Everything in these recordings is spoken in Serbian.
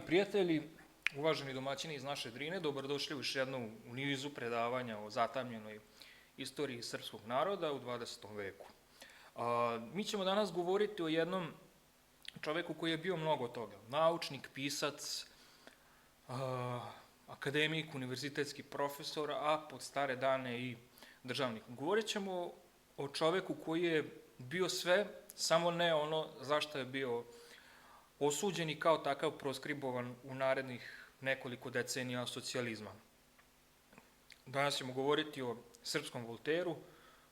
prijatelji, uvaženi domaćini iz naše Drine, dobrodošli u još jednu u nizu predavanja o zatamljenoj istoriji srpskog naroda u 20. veku. Mi ćemo danas govoriti o jednom čoveku koji je bio mnogo toga. Naučnik, pisac, akademik, univerzitetski profesor, a pod stare dane i državnik. Govorit ćemo o čoveku koji je bio sve, samo ne ono zašto je bio osuđen i kao takav proskribovan u narednih nekoliko decenija socijalizma. Danas ćemo govoriti o srpskom Volteru,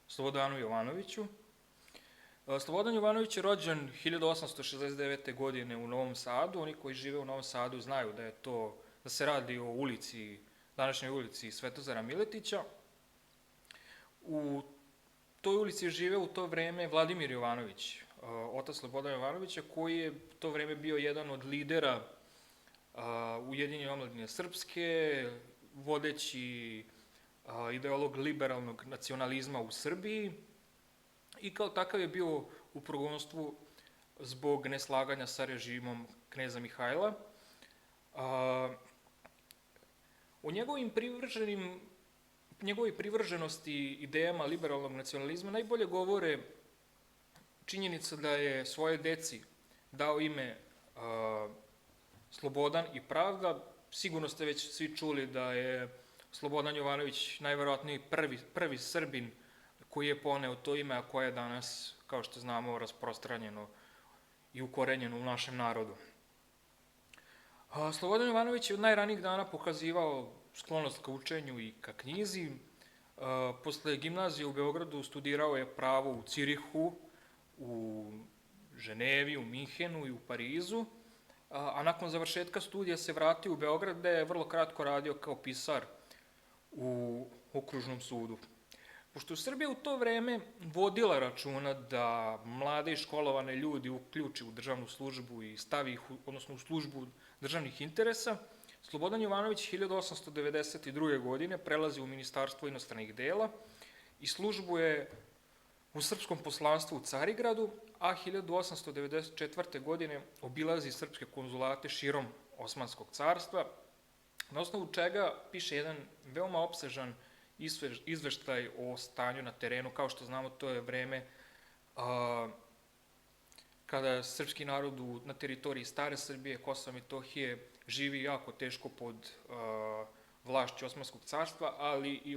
Slobodanu Jovanoviću. Slobodan Jovanović je rođen 1869. godine u Novom Sadu. Oni koji žive u Novom Sadu znaju da se radi o ulici, današnjoj ulici Svetozara Miletića. U toj ulici žive u to vreme Vladimir Jovanović, otac Slobodana Jovanovića, koji je u to vreme bio jedan od lidera Ujedinjene omladine srpske, vodeći ideolog liberalnog nacionalizma u Srbiji i kao takav je bio u progonstvu zbog neslaganja sa režimom kneza Mihajla. O njegovoj privrženosti idejama liberalnog nacionalizma najbolje govore činjenica da je svoje deci dao ime Slobodan i Pravda. Sigurno ste već svi čuli da je Slobodan Jovanović najverovatniji prvi Srbin koji je poneo to ime, a koje je danas, kao što znamo, rasprostranjeno i ukorenjeno u našem narodu. Slobodan Jovanović je od najranijih dana pokazivao sklonost ka učenju i ka knjizi. Posle gimnazije u Beogradu studirao je pravo u Cirihu, u Ženevi, u Minhenu i u Parizu, a nakon završetka studija se vratio u Beograd gde je vrlo kratko radio kao pisar u okružnom sudu. Pošto Srbija u to vreme vodila računa da mlade i školovane ljudi uključi u državnu službu i stavi ih, odnosno u službu državnih interesa, Slobodan Jovanović 1892. godine prelazi u Ministarstvo inostranih dela i službuje u srpskom poslanstvu u Carigradu, a 1894. godine obilazi srpske konzulate širom Osmanskog carstva, na osnovu čega piše jedan veoma opsežan izveštaj o stanju na terenu. Kao što znamo, to je vreme kada srpski narod na teritoriji stare Srbije, Kosova i Metohije živi jako teško pod vlašću Osmanskog carstva, ali i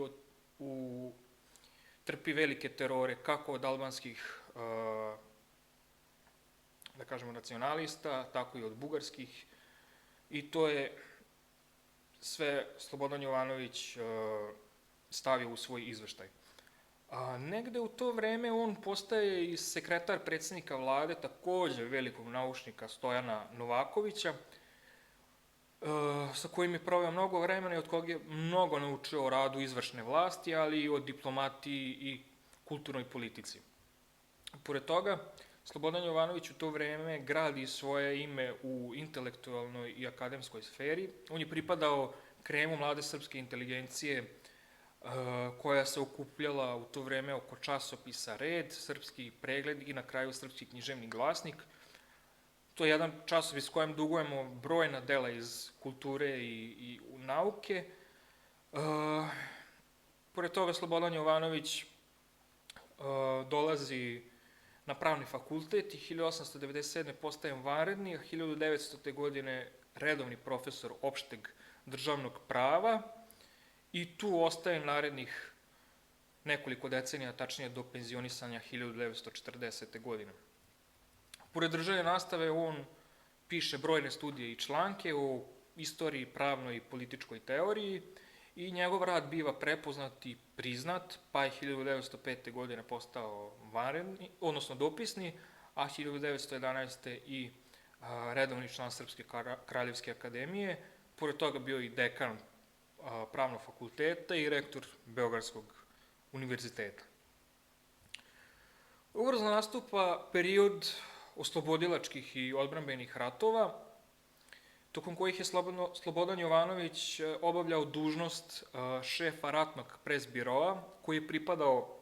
trpi velike terore kako od albanskih, da kažemo, nacionalista, tako i od bugarskih, i to je sve Slobodan Jovanović stavio u svoj izveštaj. Negde u to vreme on postaje i sekretar predsednika vlade, takođe velikog naučnika Stojana Novakovića, sa kojim je proveo mnogo vremena i od koga je mnogo naučio o radu izvršne vlasti, ali i o diplomatiji i kulturnoj politici. Pored toga, Slobodan Jovanović u to vreme gradi svoje ime u intelektualnoj i akademskoj sferi. On je pripadao kremu mlade srpske inteligencije koja se okupljala u to vreme oko časopisa Red, Srpski pregled i na kraju Srpski književni glasnik. To je jedan časopis kojem dugujemo brojna dela iz kulture i nauke. Pored toga, Slobodan Jovanović dolazi na pravni fakultet i 1897. postaje vanredni, a 1900. godine redovni profesor opšteg državnog prava i tu ostaje narednih nekoliko decenija, tačnije do penzionisanja 1940. godine. Pored državne nastave, on piše brojne studije i članke o istoriji, pravnoj i političkoj teoriji i njegov rad biva prepoznat i priznat, pa je 1905. godine postao vanredni, odnosno dopisni, a 1911. i redovni član Srpske kraljevske akademije. Pored toga bio i dekan pravnog fakulteta i rektor Beogradskog univerziteta. Ubrzo nastupa period oslobodilačkih i odbrambenih ratova, tokom kojih je Slobodan Jovanović obavljao dužnost šefa ratnog presbiroa, koji je pripadao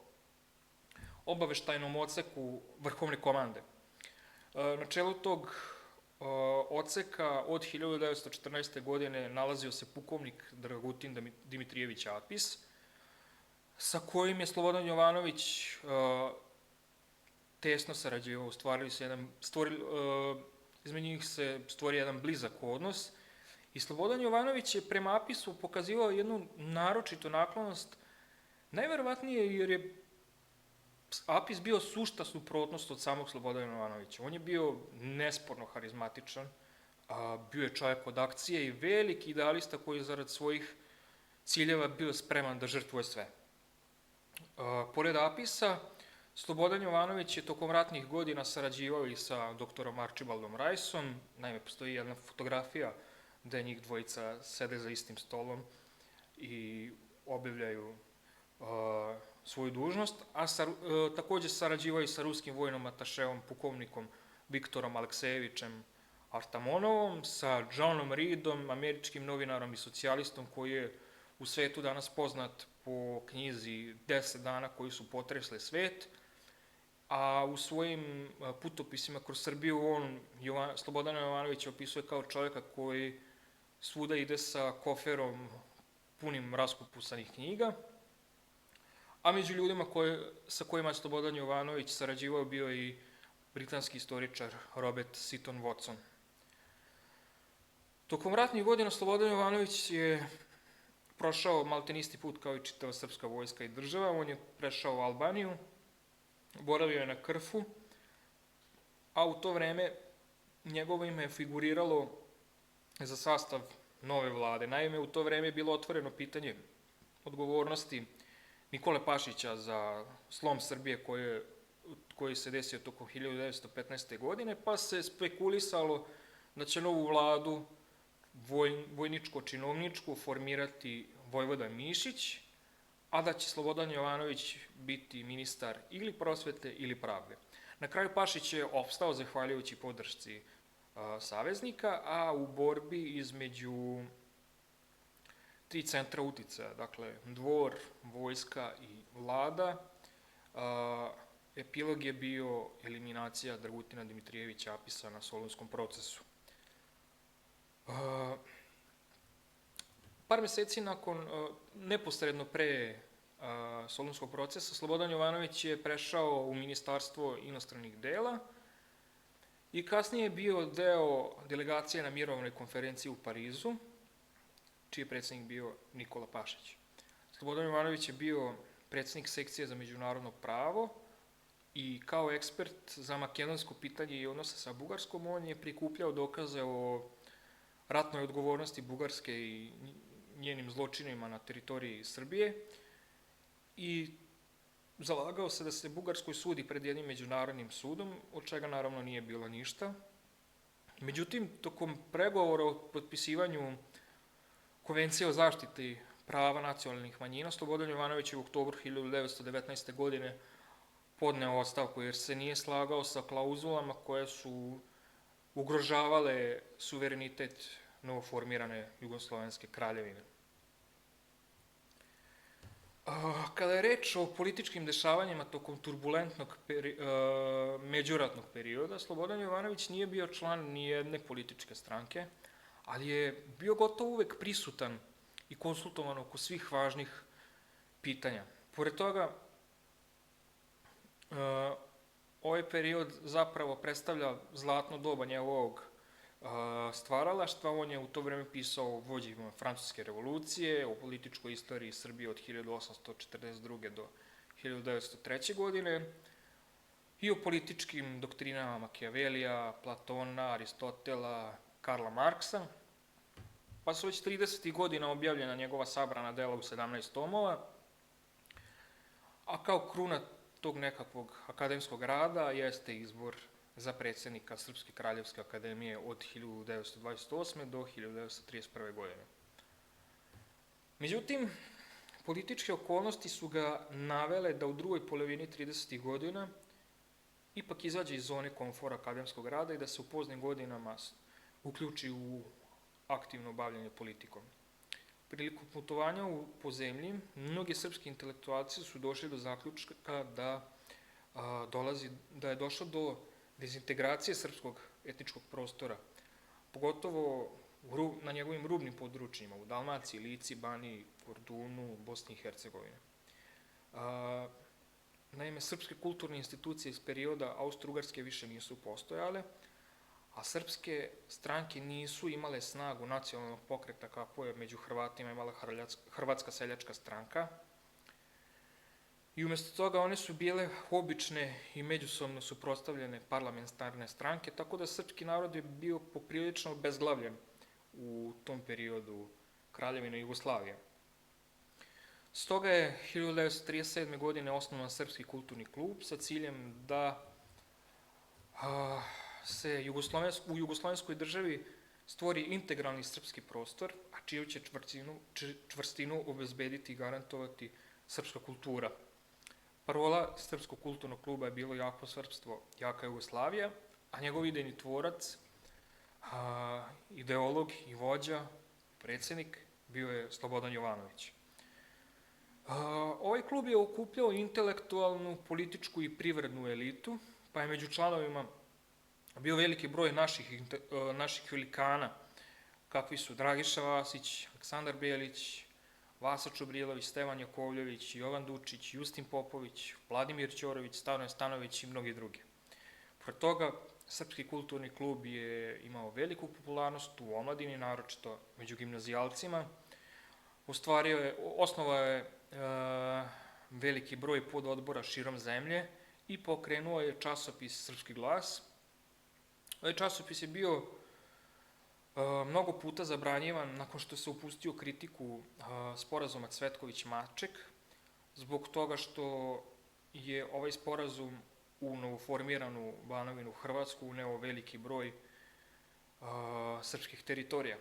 obaveštajnom odseku vrhovne komande. Na čelu tog odseka od 1914. godine nalazio se pukovnik Dragutin Dimitrijević Apis, sa kojim je Slobodan Jovanović tesno sarađivao, između njih se stvorio jedan blizak odnos i Slobodan Jovanović je prema Apisu pokazivao jednu naročitu naklonost, najverovatnije jer je Apis bio sušta suprotnost od samog Slobodana Jovanovića. On je bio nesporno harizmatičan, bio je čovjek od akcije i veliki idealista koji je zarad svojih ciljeva bio spreman da žrtvuje sve. Pored Apisa, Slobodan Jovanović je tokom ratnih godina sarađivao i sa doktorom Archibaldom Riceom. Naime, postoji jedna fotografija gde njih dvojica sede za istim stolom i obavljaju svoju dužnost, a takođe sarađivao i sa ruskim vojnom atašeom, pukovnikom Viktorom Aleksejevićem Artamonovom, sa Johnom Reedom, američkim novinarom i socijalistom koji je u svetu danas poznat po knjizi 10 dana koji su potresli svet, a u svojim putopisima kroz Srbiju on Slobodana Jovanovića opisuje kao čovjeka koji svuda ide sa koferom punim raskupusanih knjiga, a među ljudima sa kojima je Slobodan Jovanović sarađivao bio i britanski istoričar Robert Seton Watson. Tokom ratnih godina Slobodan Jovanović je prošao maltene isti put kao i čitava srpska vojska i država. On je prešao u Albaniju, boravio je na Krfu, a u to vreme njegovo ime je figuriralo za sastav nove vlade. Naime, u to vreme je bilo otvoreno pitanje odgovornosti Nikole Pašića za slom Srbije koji se desio tokom 1915. godine, pa se spekulisalo da će novu vladu vojničko-činovničku formirati Vojvoda Mišić, a da će Slobodan Jovanović biti ministar ili prosvete ili pravde. Na kraju Pašić je opstao zahvaljujući podršci saveznika, a u borbi između tri centra uticaja, dakle dvor, vojska i vlada, epilog je bio eliminacija Dragutina Dimitrijevića Apisa na Solunskom procesu. Par meseci neposredno pre Solunskog procesa, Slobodan Jovanović je prešao u Ministarstvo inostranih dela i kasnije je bio deo delegacije na mirovnoj konferenciji u Parizu, čiji je predsednik bio Nikola Pašić. Slobodan Jovanović je bio predsednik sekcije za međunarodno pravo i kao ekspert za makedonsko pitanje i odnose sa Bugarskom, on je prikupljao dokaze o ratnoj odgovornosti Bugarske i njenim zločinima na teritoriji Srbije i zalagao se da se Bugarskoj sudi pred jednim međunarodnim sudom, od čega naravno nije bilo ništa. Međutim, tokom pregovora o potpisivanju Konvencije o zaštiti prava nacionalnih manjina, Slobodan Jovanović je u oktobru 1919. godine podneo ostavku jer se nije slagao sa klauzulama koje su ugrožavale suverenitet novoformirane Jugoslovenske kraljevine. Kada je reč o političkim dešavanjima tokom turbulentnog međuratnog perioda, Slobodan Jovanović nije bio član ni jedne političke stranke, ali je bio gotovo uvek prisutan i konsultovan oko svih važnih pitanja. Pored toga, ovaj period zapravo predstavlja zlatno doba njegovog stvaralaštva. On je u to vreme pisao o vođima Francuske revolucije, o političkoj istoriji Srbije od 1842. do 1903. godine i o političkim doktrinama Makijavelija, Platona, Aristotela, Karla Marksa, pa su već 30. godina objavljena njegova sabrana dela u 17 tomova, a kao kruna tog nekakvog akademskog rada jeste izbor za predsednika Srpske kraljevske akademije od 1928. do 1931. godine. Međutim, političke okolnosti su ga navele da u drugoj polovini 30. godina ipak izađe iz zone komfora akademskog rada i da se u poznim godinama uključi u aktivno bavljanje politikom. Prilikom putovanja po zemlji, mnogi srpski intelektualci su došli do zaključka da je došlo do dezintegracije srpskog etničkog prostora, pogotovo na njegovim rubnim područjima, u Dalmaciji, Lici, Baniji, Kordunu, Bosni i Hercegovini. Naime, srpske kulturne institucije iz perioda Austro-Ugarske više nisu postojale, a srpske stranke nisu imale snagu nacionalnog pokreta kako je među Hrvatima imala Hrvatska seljačka stranka. I umjesto toga one su bile obične i međusobno suprotstavljene parlamentarne stranke, tako da srpski narod je bio poprilično obezglavljen u tom periodu Kraljevine Jugoslavije. Stoga je 1937. godine osnovan Srpski kulturni klub sa ciljem da se u jugoslovenskoj državi stvori integralni srpski prostor, a čiju će čvrstinu obezbediti i garantovati srpska kultura. Parola Srpskog kulturnog kluba je bilo jako srpstvo, jaka Jugoslavija, a njegov idejni tvorac, ideolog i vođa, predsjednik, bio je Slobodan Jovanović. Ovaj klub je okupljao intelektualnu, političku i privrednu elitu, pa je među članovima bio veliki broj naših velikana, kakvi su Dragiša Vasić, Aleksandar Bjelić, Vasa Čubrilović, Stevan Jakovljević, Jovan Dučić, Justin Popović, Vladimir Ćorović, Stanoje Stanović i mnogi drugi. Pored toga, Srpski kulturni klub je imao veliku popularnost u omladini, naročito među gimnazijalcima. Osnovao je veliki broj pododbora širom zemlje i pokrenuo je časopis Srpski glas. Ovaj časopis je bio mnogo puta zabranjivan nakon što se upustio kritiku sporazuma Cvetković-Maček, zbog toga što je ovaj sporazum u novoformiranu Banovinu Hrvatsku uneo veliki broj srpskih teritorija.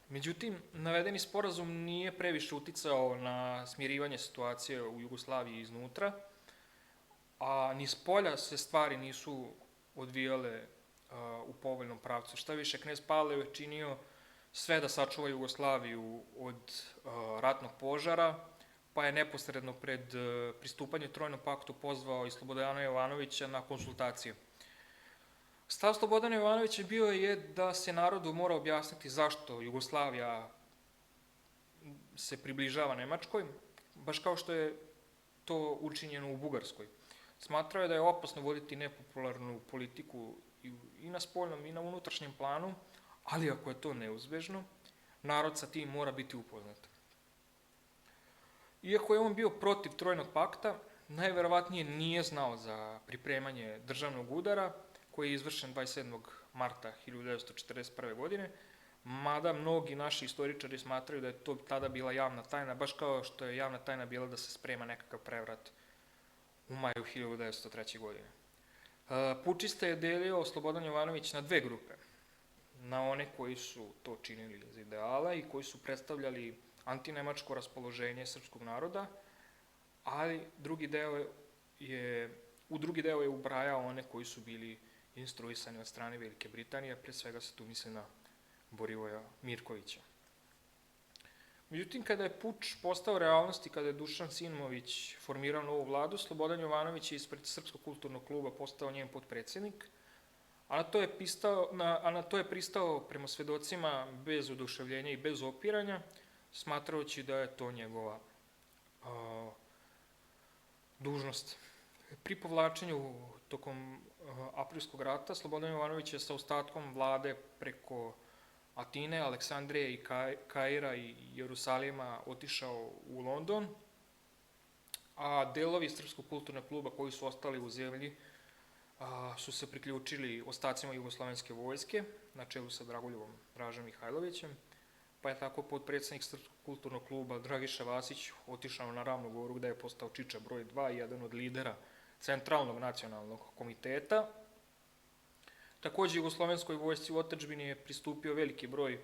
Međutim, navedeni sporazum nije previše uticao na smirivanje situacije u Jugoslaviji iznutra, a ni spolja se stvari nisu odvijale u povoljnom pravcu. Šta više, knez Pavle je činio sve da sačuva Jugoslaviju od ratnog požara, pa je neposredno pred pristupanje Trojnom paktu pozvao i Slobodana Jovanovića na konsultacije. Stav Slobodana Jovanovića bio je da se narodu mora objasniti zašto Jugoslavija se približava Nemačkoj, baš kao što je to učinjeno u Bugarskoj. Smatrao je da je opasno voditi nepopularnu politiku i na spoljnom i na unutrašnjem planu, ali ako je to neuzbežno, narod sa tim mora biti upoznat. Iako je on bio protiv Trojnog pakta, najverovatnije nije znao za pripremanje državnog udara, koji je izvršen 27. marta 1941. godine, mada mnogi naši istoričari smatraju da je to tada bila javna tajna, baš kao što je javna tajna bila da se sprema nekakav prevrat u maju 1903. godine. Pučiste je delio Slobodan Jovanović na dve grupe. Na one koji su to činili iz ideala i koji su predstavljali antinemačko raspoloženje srpskog naroda, ali u drugi deo je ubrajao one koji su bili instruisani od strane Velike Britanije, pre svega se tu misli na Borivoja Mirkovića. Međutim, kada je puč postao realnost i kada je Dušan Simović formirao novu vladu, Slobodan Jovanović je ispred Srpskog kulturnog kluba postao njen potpredsednik, a na to je pristao prema svedocima bez oduševljenja i bez opiranja, smatrajući da je to njegova dužnost. Pri povlačenju tokom aprilskog rata, Slobodan Jovanović je sa ostatkom vlade preko Atine, Aleksandrije i Kaira i Jerusalima otišao u London, a delovi Srpskog kulturnog kluba koji su ostali u zemlji su se priključili ostacima Jugoslovenske vojske, na čelu sa Dragoljuvom Dražom Mihajlovićem, pa je tako potpredsednik Srpskog kulturnog kluba Dragiša Vasić otišao na Ravnu Goru, gde je postao čiča broj 2 i jedan od lidera Centralnog nacionalnog komiteta. Takođe, Jugoslovenskoj vojsci u otadžbini je pristupio veliki broj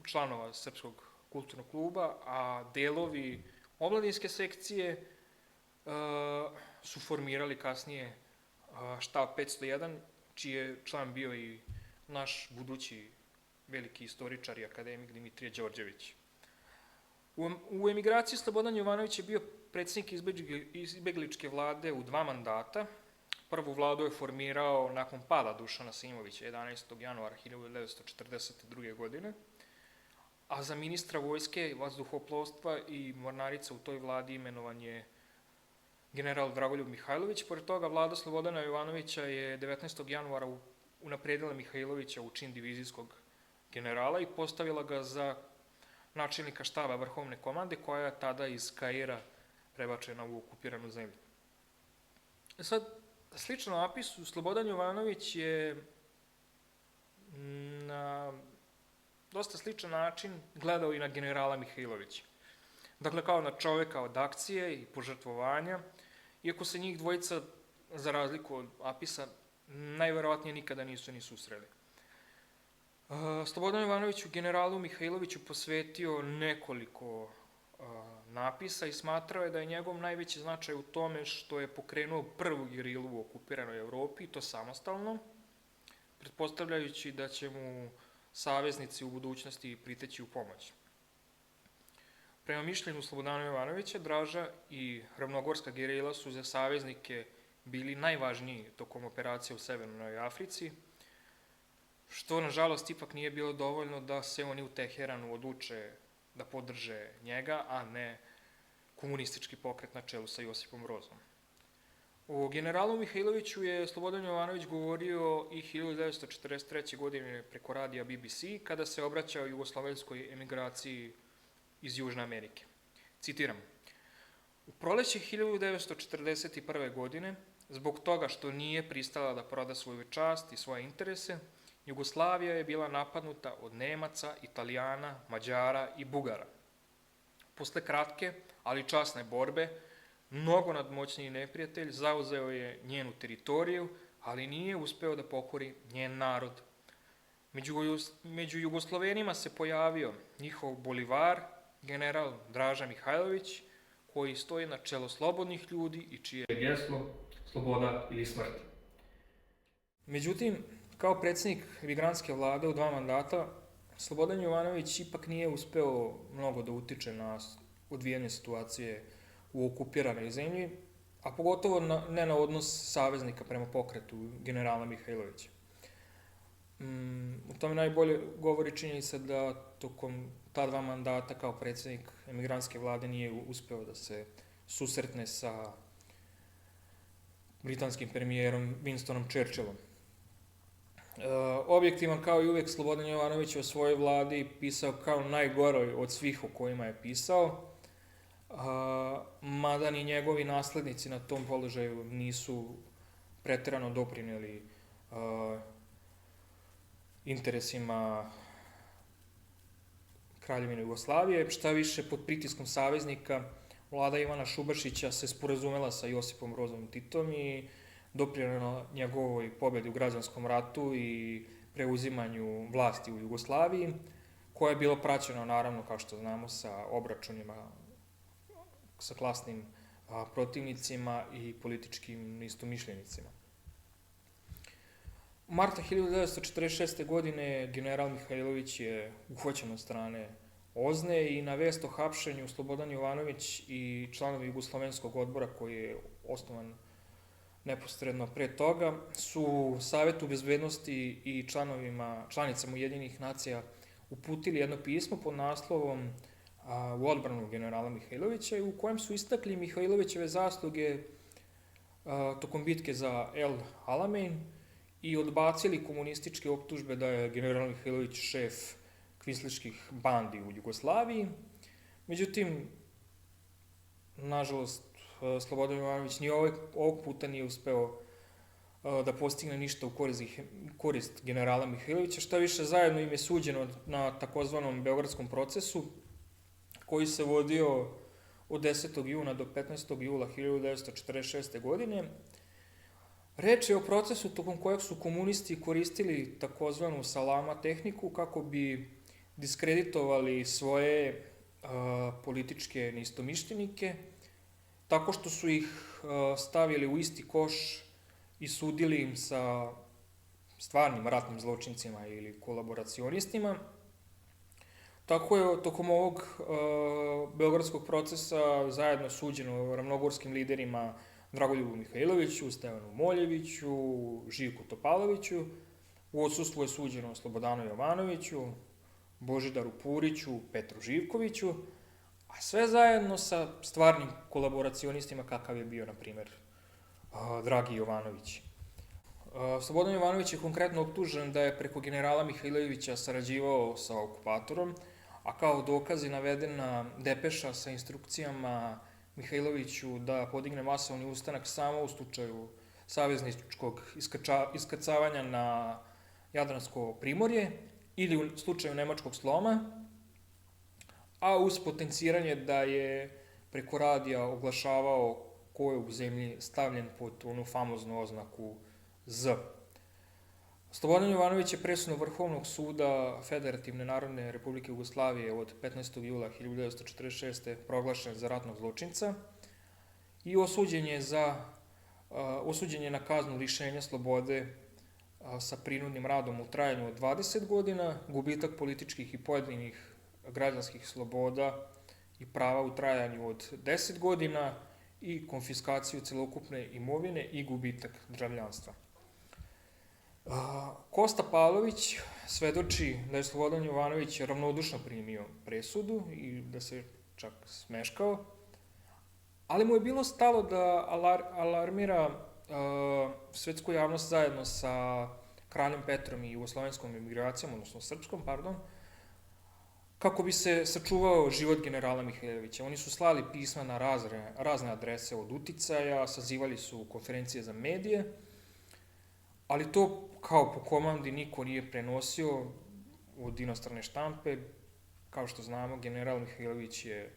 članova Srpskog kulturnog kluba, a delovi omladinske sekcije su formirali kasnije štab 501, čiji je član bio i naš budući veliki istoričar i akademik Dimitrije Đorđević. U emigraciji Slobodan Jovanović je bio predsjednik izbegličke vlade u 2 mandata, Prvu vladu je formirao nakon pada Dušana Simovića 11. januara 1942. godine, a za ministra vojske, vazduhoplovstva i mornarica u toj vladi imenovan je general Dragoljub Mihajlović. Pored toga, vlada Slobodana Jovanovića je 19. januara unapredila Mihajlovića u čin divizijskog generala i postavila ga za načelnika štaba vrhovne komande, koja je tada iz Kaira prebačena u okupiranu zemlju. Sad, slično napisu, Slobodan Jovanović je na dosta sličan način gledao i na generala Mihajlovića. Dakle, kao na čoveka od akcije i požrtvovanja, iako se njih dvojica, za razliku od Apisa, najverovatnije nikada nisu ni susreli. Slobodan Jovanović u generalu Mihajloviću posvetio nekoliko napisa i smatrao je da je njegov najveći značaj u tome što je pokrenuo prvu gerilu u okupiranoj Evropi, i to samostalno, pretpostavljajući da će mu saveznici u budućnosti priteći u pomoć. Prema mišljenju Slobodana Jovanovića, Draža i Ravnogorska gerila su za saveznike bili najvažniji tokom operacije u Severnoj Africi, što, nažalost, ipak nije bilo dovoljno da se oni u Teheranu odluče da podrže njega, a ne komunistički pokret na čelu sa Josipom Brozom. O generalu Mihajloviću je Slobodan Jovanović govorio i 1943. godine preko radija BBC, kada se obraćao jugoslovenskoj emigraciji iz Južne Amerike. Citiram: "U proleće 1941. godine, zbog toga što nije pristala da proda svoju čast i svoje interese, Jugoslavija je bila napadnuta od Nemaca, Italijana, Mađara i Bugara. Posle kratke, ali časne borbe, mnogo nadmoćniji neprijatelj zauzeo je njenu teritoriju, ali nije uspeo da pokori njen narod. Među Jugoslovenima se pojavio njihov bolivar, general Draža Mihajlović, koji stoji na čelo slobodnih ljudi i čije je geslo sloboda ili smrt." Međutim, kao predsjednik emigrantske vlade u 2 mandata, Slobodan Jovanović ipak nije uspeo mnogo da utiče na odvijanje situacije u okupiranoj zemlji, a pogotovo ne na odnos saveznika prema pokretu generala Mihajlovića. U tome najbolje govori činjenica da tokom ta 2 mandata kao predsjednik emigrantske vlade nije uspeo da se susretne sa britanskim premijerom Winstonom Churchillom. Objektivan kao i uvek, Slobodan Jovanović o svojoj vladi pisao kao najgoroj od svih o kojima je pisao, mada ni njegovi naslednici na tom položaju nisu preterano doprineli interesima Kraljevine Jugoslavije. Šta više, pod pritiskom saveznika, vlada Ivana Šubašića se sporazumela sa Josipom Brozom Titom i doprinela njegovoj pobedi u građanskom ratu i preuzimanju vlasti u Jugoslaviji, koja je bilo praćeno, naravno, kao što znamo, sa obračunima sa klasnim protivnicima i političkim istomišljenicima. Marta 1946. godine general Mihajlović je uhvaćen od strane OZNE i na vest o hapšenju Slobodan Jovanović i članovi Jugoslovenskog odbora, koji je osnovan neposredno pre toga, su Savetu bezbednosti i članicama Ujedinjenih nacija uputili jedno pismo pod naslovom "U odbranu generala Mihajlovića", u kojem su istakli Mihajlovićeve zasluge tokom bitke za El Alamein i odbacili komunističke optužbe da je general Mihajlović šef kvislinških bandi u Jugoslaviji. Međutim, nažalost, Slobodan Jovanović ni ovog puta nije uspeo da postigne ništa u korist generala Mihajlovića. Šta više, zajedno im je suđeno na takozvanom Beogradskom procesu, koji se vodio od 10. juna do 15. jula 1946. godine. Reč je o procesu tokom kojeg su komunisti koristili takozvanu salama tehniku kako bi diskreditovali svoje političke neistomišljenike, tako što su ih stavili u isti koš i sudili im sa stvarnim ratnim zločincima ili kolaboracionistima. Tako je tokom ovog Beogradskog procesa zajedno suđeno ravnogorskim liderima Dragoljubu Mihajloviću, Stevanu Moljeviću, Živku Topaloviću, u odsustvu je suđeno Slobodanu Jovanoviću, Božidaru Puriću, Petru Živkoviću, a sve zajedno sa stvarnim kolaboracionistima kakav je bio, na primjer, Dragi Jovanović. Slobodan Jovanović je konkretno optužen da je preko generala Mihajlovića sarađivao sa okupatorom, a kao dokaz je navedena depeša sa instrukcijama Mihajloviću da podigne masovni ustanak samo u slučaju savezničkog iskrcavanja na Jadransko primorje ili u slučaju nemačkog sloma, a uz potenciranje da je preko radija oglašavao ko je u zemlji stavljen pod onu famoznu oznaku Z. Slobodan Jovanović je presudom Vrhovnog suda Federativne narodne republike Jugoslavije od 15. jula 1946. proglašen za ratnog zločinca i osuđen je na kaznu lišenja slobode sa prinudnim radom u trajanju od 20 godina, gubitak političkih i pojedinih građanskih sloboda i prava u trajanju od 10 godina i konfiskaciju celokupne imovine i gubitak državljanstva. Kosta Pavlović svedoči da je Slobodan Jovanović ravnodušno primio presudu i da se čak smeškao, ali mu je bilo stalo da alarmira svetsku javnost zajedno sa kraljem Petrom i jugoslovenskom emigracijom, odnosno srpskom, kako bi se sačuvao život generala Mihajlovića. Oni su slali pisma na razne adrese od uticaja, sazivali su konferencije za medije, ali to kao po komandi niko nije prenosio od inostrane štampe. Kao što znamo, general Mihajlović je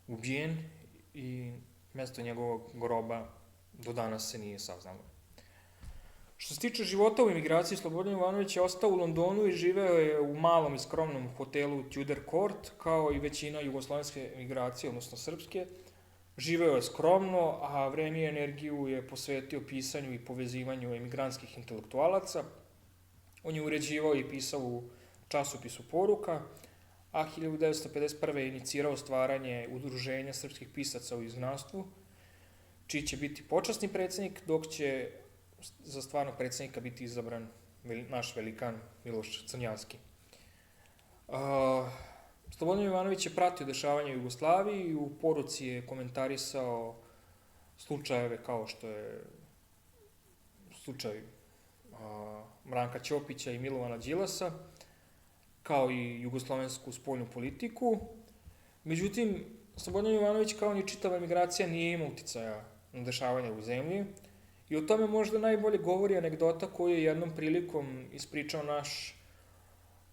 ubijen i mesto njegovog groba do danas se nije saznalo. Što se tiče života u emigraciji, Slobodan Jovanović je ostao u Londonu i živeo je u malom i skromnom hotelu Tudor Court, kao i većina jugoslovenske emigracije, odnosno srpske. Živeo je skromno, a vreme i energiju je posvetio pisanju i povezivanju emigrantskih intelektualaca. On je uređivao i pisao u časopisu Poruka, a 1951. je inicirao stvaranje Udruženja srpskih pisaca u izgnanstvu, čiji će biti počasni predsednik, dok će za stvarnog predsednika biti izabran naš velikan Miloš Crnjanski. Slobodan Jovanović je pratio dešavanje u Jugoslaviji i u Poruci je komentarisao slučajeve kao što je slučaj Branka Ćopića i Milovana Đilasa, kao i jugoslovensku spoljnu politiku. Međutim, Slobodan Jovanović, kao ni čitava emigracija, nije imao uticaja na dešavanje u zemlji i o tome možda najbolje govori anegdota koju je jednom prilikom ispričao naš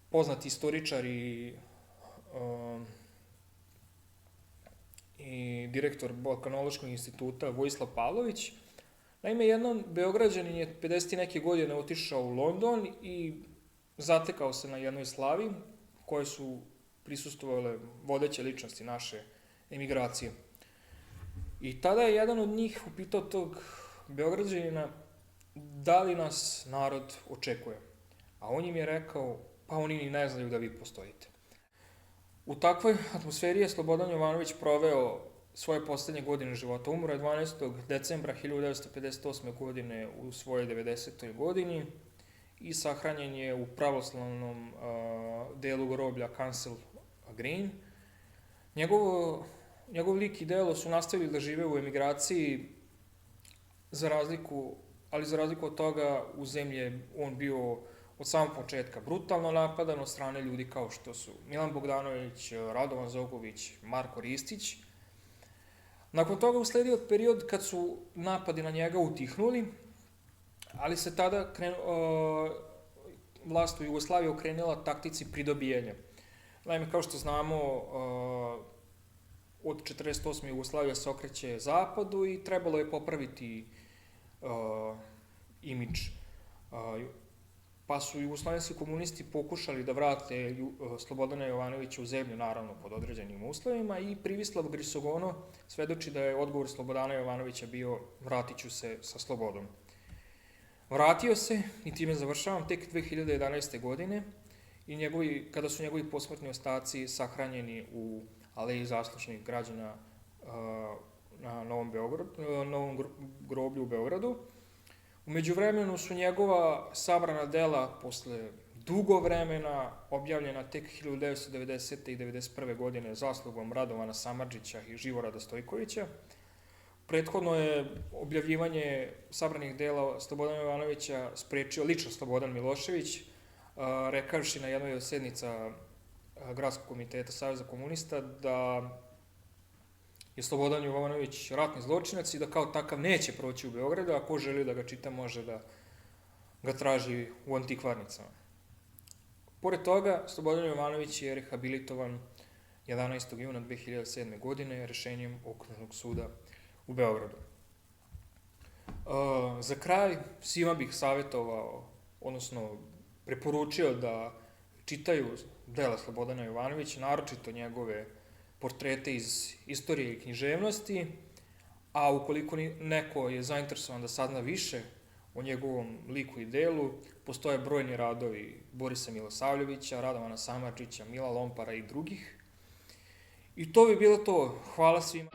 poznati istoričar i direktor Balkanološkog instituta Vojislav Pavlović. Naime, jednom Beograđanin je 50 neke godine otišao u London i zatekao se na jednoj slavi koje su prisustvovale vodeće ličnosti naše emigracije. I tada je jedan od njih upitao tog Beograđanina da li nas narod očekuje. A on im je rekao, pa oni ni ne znaju da vi postojite. U takvoj atmosferi je Slobodan Jovanović proveo svoje poslednje godine života. Umro je 12. decembra 1958. godine u svojoj 90. godini i sahranjen je u pravoslavnom delu groblja Kensal Green. Njegov lik i delo su nastavili da žive u emigraciji, ali za razliku od toga u zemlji je on bio od samog početka brutalno napadan od strane ljudi kao što su Milan Bogdanović, Radovan Zogović, Marko Ristić. Nakon toga usledio period kad su napadi na njega utihnuli, ali se tada vlast u Jugoslaviji okrenula taktici pridobijanja. Naime, kao što znamo, od 1948. Jugoslavija se okreće zapadu i trebalo je popraviti imidž. Pa su jugoslovenski komunisti pokušali da vrate Slobodana Jovanovića u zemlju, naravno pod određenim uslovima, i Privislav Grisogono svedoči da je odgovor Slobodana Jovanovića bio vratit ću se sa slobodom. Vratio se, i time završavam, tek 2011. godine, i kada su njegovi posmrtni ostaci sahranjeni u Aleji zaslušnih građana na Novom groblju u Beogradu. U međuvremenu su njegova sabrana dela posle dugo vremena objavljena tek 1990. i 1991. godine zaslugom Radovana Samardžića i Živorada Stojkovića. Prethodno je objavljivanje sabranih dela Slobodana Jovanovića sprečio lično Slobodan Milošević, rekavši na jednoj od sednica Gradskog komiteta Saveza komunista da je Slobodan Jovanović ratni zločinac i da kao takav neće proći u Beogradu, a ko želi da ga čita može da ga traži u antikvarnicama. Pored toga, Slobodan Jovanović je rehabilitovan 11. juna 2007. godine rešenjem Okružnog suda u Beogradu. Za kraj, svima bih savjetovao, odnosno preporučio da čitaju dela Slobodana Jovanovića, naročito njegove portrete iz istorije i književnosti, a ukoliko neko je zainteresovan da sazna više o njegovom liku i delu, postoje brojni radovi Borisa Milosavljevića, Radovana Samardžića, Mila Lompara i drugih. I to bi bilo to. Hvala svima.